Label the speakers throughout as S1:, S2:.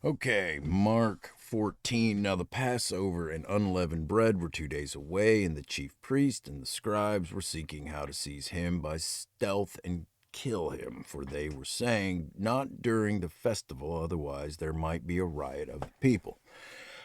S1: Okay, Mark 14. Now the Passover and unleavened bread were 2 days away, and the chief priest and the scribes were seeking how to seize him by stealth and kill him, for they were saying, not during the festival, otherwise there might be a riot of the people.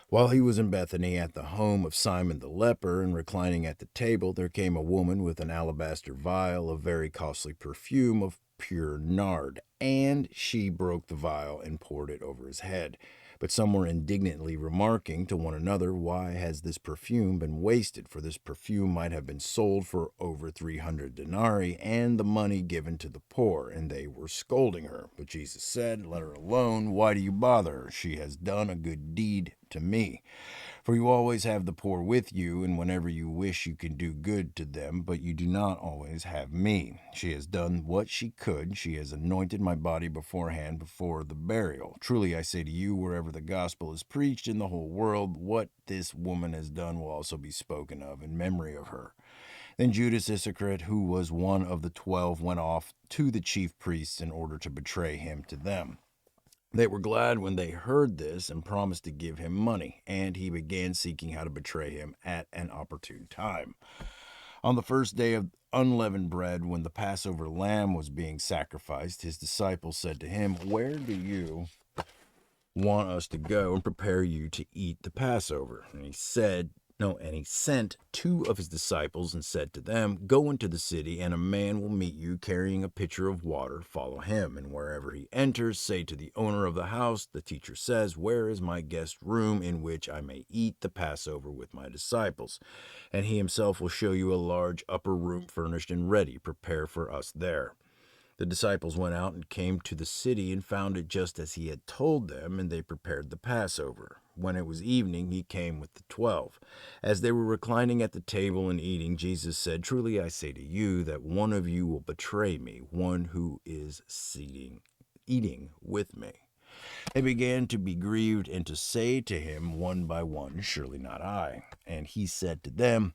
S1: While he was in Bethany at the home of Simon the leper and reclining at the table, there came a woman with an alabaster vial of very costly perfume of pure nard, and she broke the vial and poured it over his head. But some were indignantly remarking to one another, why has this perfume been wasted? For this perfume might have been sold for over 300 denarii, and the money given to the poor. And they were scolding her. But Jesus said, let her alone. Why do you bother her? She has done a good deed to me. For you always have the poor with you, and whenever you wish you can do good to them, but you do not always have me. She has done what she could. She has anointed my body beforehand before the burial. Truly I say to you, wherever the gospel is preached in the whole world, what this woman has done will also be spoken of in memory of her. Then Judas Iscariot, who was one of the 12, went off to the chief priests in order to betray him to them. They were glad when they heard this and promised to give him money, and he began seeking how to betray him at an opportune time. On the first day of unleavened bread, when the Passover lamb was being sacrificed, his disciples said to him, where do you want us to go and prepare you to eat the Passover? And he said, no, and he sent two of his disciples and said to them, go into the city, and a man will meet you carrying a pitcher of water. Follow him, and wherever he enters, say to the owner of the house, the teacher says, where is my guest room in which I may eat the Passover with my disciples? And he himself will show you a large upper room furnished and ready. Prepare for us there. The disciples went out and came to the city and found it just as he had told them, and they prepared the Passover. When it was evening, he came with the 12. As they were reclining at the table and eating, Jesus said, truly I say to you that one of you will betray me, one who is eating with me. They began to be grieved and to say to him one by one, surely not I. And he said to them,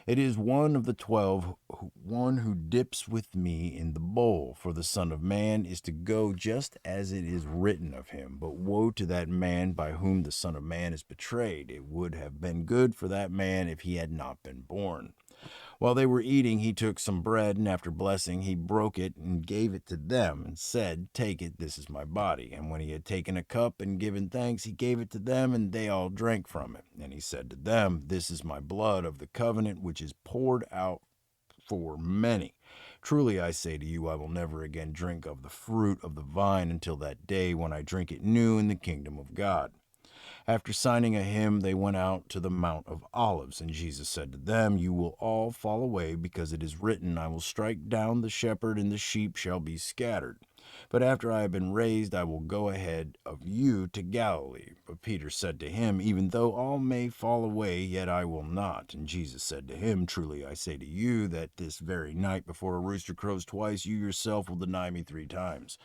S1: it is one of the 12, one who dips with me in the bowl. For the Son of Man is to go just as it is written of him. But woe to that man by whom the Son of Man is betrayed. It would have been good for that man if he had not been born. While they were eating, he took some bread, and after blessing, he broke it and gave it to them, and said, take it, this is my body. And when he had taken a cup and given thanks, he gave it to them, and they all drank from it. And he said to them, this is my blood of the covenant, which is poured out for many. Truly I say to you, I will never again drink of the fruit of the vine until that day when I drink it new in the kingdom of God. After signing a hymn, they went out to the Mount of Olives, and Jesus said to them, you will all fall away, because it is written, I will strike down the shepherd, and the sheep shall be scattered. But after I have been raised, I will go ahead of you to Galilee. But Peter said to him, even though all may fall away, yet I will not. And Jesus said to him, truly I say to you, that this very night before a rooster crows twice, you yourself will deny me 3 times.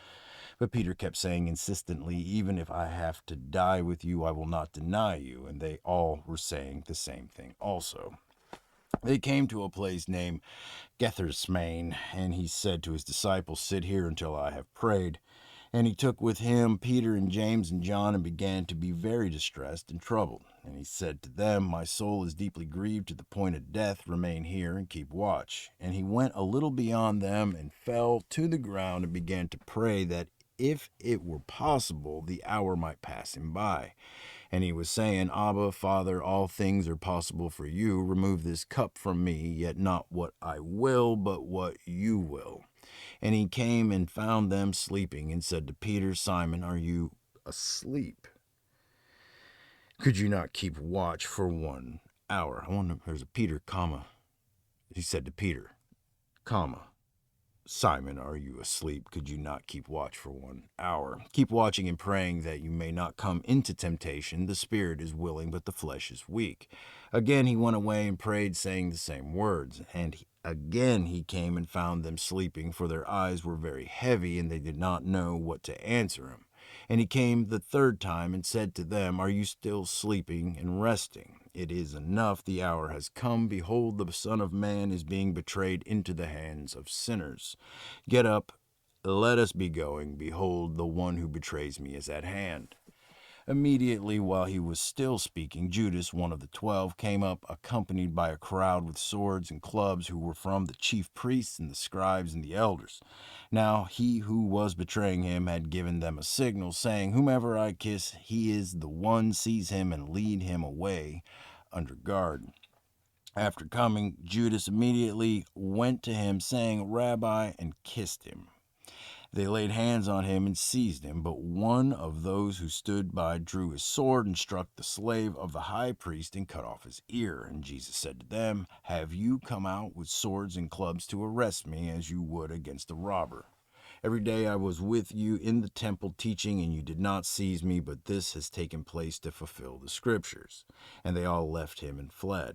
S1: But Peter kept saying insistently, even if I have to die with you, I will not deny you. And they all were saying the same thing also. They came to a place named Gethsemane, and he said to his disciples, sit here until I have prayed. And he took with him Peter and James and John and began to be very distressed and troubled. And he said to them, my soul is deeply grieved to the point of death. Remain here and keep watch. And he went a little beyond them and fell to the ground and began to pray that if it were possible, the hour might pass him by. And he was saying, Abba, Father, all things are possible for you. Remove this cup from me, yet not what I will, but what you will. And he came and found them sleeping and said to Peter, Simon, are you asleep? Could you not keep watch for 1 hour? I wonder if there's a Peter, comma. He said to Peter, comma, Simon, are you asleep? Could you not keep watch for 1 hour? Keep watching and praying that you may not come into temptation. The spirit is willing, but the flesh is weak. Again he went away and prayed, saying the same words. And again he came and found them sleeping, for their eyes were very heavy, and they did not know what to answer him. And he came the 3rd time and said to them, are you still sleeping and resting? It is enough, the hour has come. Behold, the Son of Man is being betrayed into the hands of sinners. Get up, let us be going. Behold, the one who betrays me is at hand. Immediately while he was still speaking, Judas, one of the 12, came up, accompanied by a crowd with swords and clubs, who were from the chief priests and the scribes and the elders. Now he who was betraying him had given them a signal, saying, "Whomever I kiss, he is the one. Seize him and lead him away under guard." After coming, Judas immediately went to him, saying, "Rabbi," and kissed him. They laid hands on him and seized him, but one of those who stood by drew his sword and struck the slave of the high priest and cut off his ear. And Jesus said to them, "Have you come out with swords and clubs to arrest me, as you would against a robber? Every day I was with you in the temple teaching, and you did not seize me, but this has taken place to fulfill the scriptures." And they all left him and fled.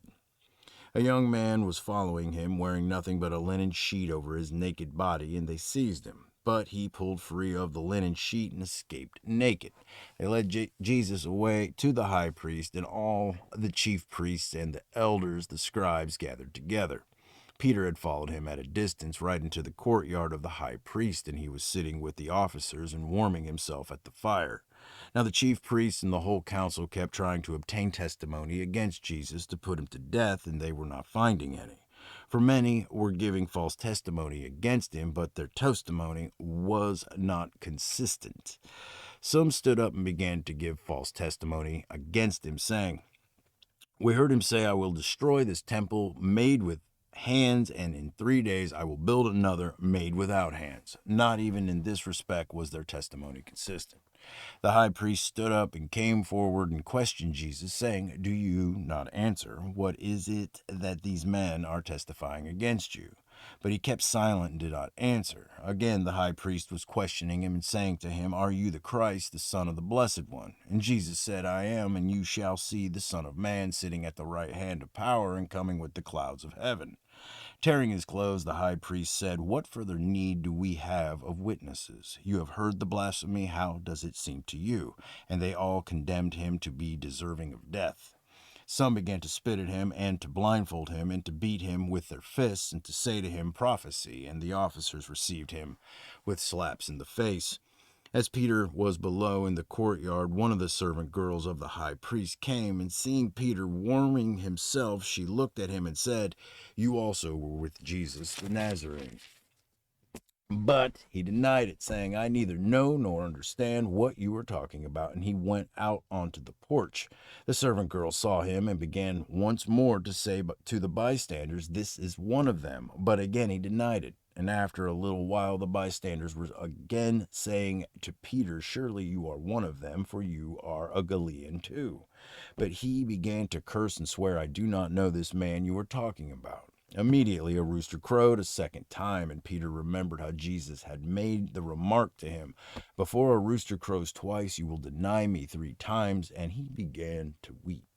S1: A young man was following him, wearing nothing but a linen sheet over his naked body, and they seized him. But he pulled free of the linen sheet and escaped naked. They led Jesus away to the high priest, and all the chief priests and the elders, the scribes, gathered together. Peter had followed him at a distance right into the courtyard of the high priest, and he was sitting with the officers and warming himself at the fire. Now the chief priests and the whole council kept trying to obtain testimony against Jesus to put him to death, and they were not finding any. For many were giving false testimony against him, but their testimony was not consistent. Some stood up and began to give false testimony against him, saying, "We heard him say, 'I will destroy this temple made with hands, and in 3 days I will build another made without hands.'" Not even in this respect was their testimony consistent. The high priest stood up and came forward and questioned Jesus, saying, "Do you not answer? What is it that these men are testifying against you?" But he kept silent and did not answer. Again, the high priest was questioning him and saying to him, "Are you the Christ, the Son of the Blessed One?" And Jesus said, "I am, and you shall see the Son of Man sitting at the right hand of power and coming with the clouds of heaven." Tearing his clothes, the high priest said, "What further need do we have of witnesses? You have heard the blasphemy. How does it seem to you?" And they all condemned him to be deserving of death. Some began to spit at him and to blindfold him and to beat him with their fists and to say to him, "Prophesy." And the officers received him with slaps in the face. As Peter was below in the courtyard, one of the servant girls of the high priest came, and seeing Peter warming himself, she looked at him and said, "You also were with Jesus the Nazarene." But he denied it, saying, "I neither know nor understand what you are talking about." And he went out onto the porch. The servant girl saw him and began once more to say to the bystanders, "This is one of them." But again he denied it. And after a little while the bystanders were again saying to Peter, "Surely you are one of them, for you are a Galilean too." But he began to curse and swear, "I do not know this man you are talking about." Immediately a rooster crowed a second time, and Peter remembered how Jesus had made the remark to him, "Before a rooster crows twice, you will deny me 3 times," and he began to weep.